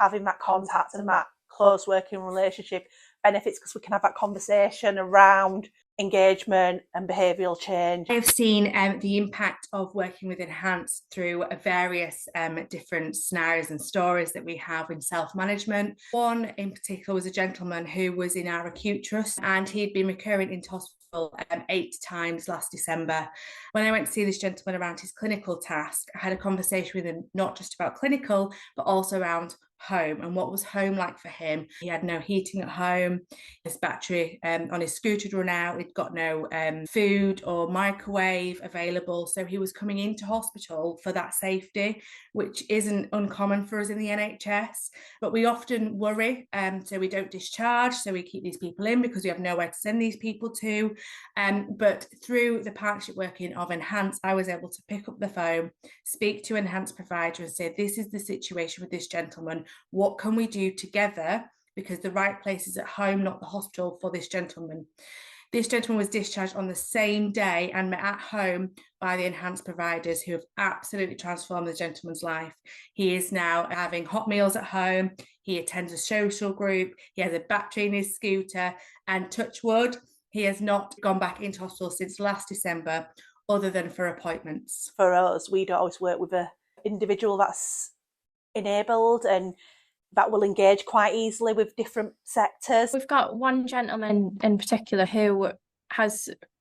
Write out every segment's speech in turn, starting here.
having that contact and that close working relationship benefits, because we can have that conversation around engagement and behavioural change. I've seen the impact of working with Enhance through various different scenarios and stories that we have in self-management. One in particular was a gentleman who was in our acute trust, and he'd been recurring into hospital 8 times last December. When I went to see this gentleman around his clinical task, I had a conversation with him not just about clinical, but also around home and what was home like for him. He had no heating at home, his battery on his scooter had run out, he'd got no food or microwave available, so he was coming into hospital for that safety, which isn't uncommon for us in the NHS, but we often worry, so we don't discharge, so we keep these people in because we have nowhere to send these people to, but through the partnership working of Enhance, I was able to pick up the phone, speak to Enhance provider and say, this is the situation with this gentleman, what can we do together, because the right place is at home, not the hospital, for this gentleman. This gentleman was discharged on the same day and met at home by the Enhanced providers, who have absolutely transformed the gentleman's life. He is now having hot meals at home, he attends a social group, he has a battery in his scooter, and touch wood, he has not gone back into hospital since last December, other than for appointments. For us, we'd always work with an individual that's enabled and that will engage quite easily with different sectors. We've got one gentleman in particular who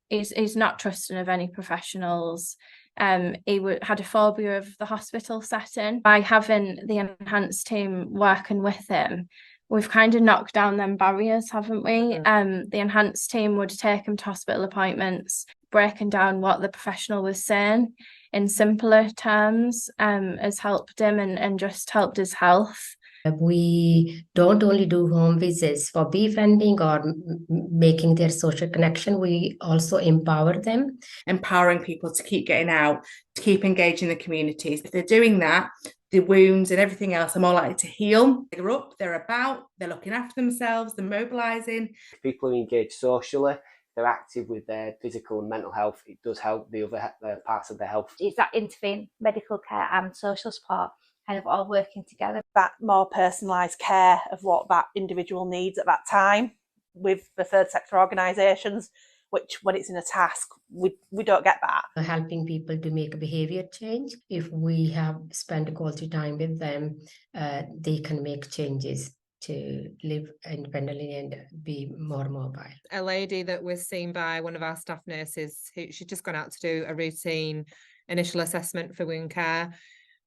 is not trusting of any professionals. He had a phobia of the hospital setting. By having the Enhanced team working with him, we've kind of knocked down them barriers, haven't we? The Enhanced team would take him to hospital appointments, breaking down what the professional was saying in simpler terms, has helped him and just helped his health. We don't only do home visits for befriending or making their social connection, we also empower them. Empowering people to keep getting out, to keep engaging the communities. If they're doing that, the wounds and everything else are more likely to heal. They're up, they're about, they're looking after themselves, they're mobilising. People who engage socially, they're active with their physical and mental health, it does help the other parts of their health. It's that intervene, medical care and social support kind of all working together. That more personalised care of what that individual needs at that time with the third sector organisations, which when it's in a task, we don't get that. Helping people to make a behaviour change. If we have spent quality time with them, they can make changes to live independently and be more mobile. A lady that was seen by one of our staff nurses, she'd just gone out to do a routine initial assessment for wound care.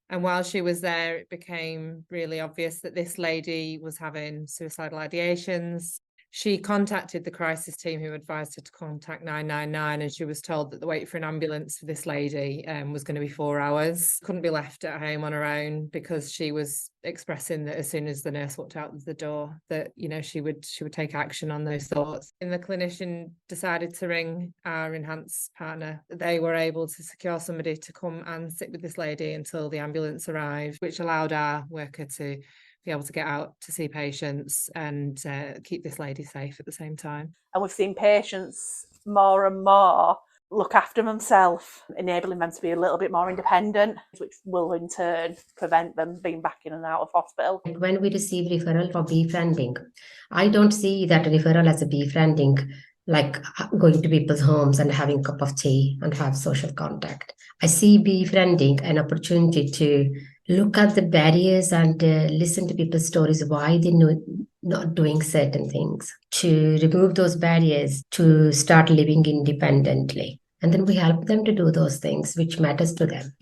And while she was there, it became really obvious that this lady was having suicidal ideations. She contacted the crisis team, who advised her to contact 999, and she was told that the wait for an ambulance for this lady was going to be 4 hours. Couldn't be left at home on her own, because she was expressing that as soon as the nurse walked out the door, that, you know, she would take action on those thoughts. And the clinician decided to ring our Enhance partner. They were able to secure somebody to come and sit with this lady until the ambulance arrived, which allowed our worker to be able to get out to see patients and keep this lady safe at the same time. And we've seen patients more and more look after themselves, enabling them to be a little bit more independent, which will in turn prevent them being back in and out of hospital. When we receive referral for befriending, I don't see that referral as a befriending, like going to people's homes and having a cup of tea and have social contact. I see befriending an opportunity to look at the barriers and listen to people's stories, why they're not doing certain things, to remove those barriers, to start living independently. And then we help them to do those things which matters to them.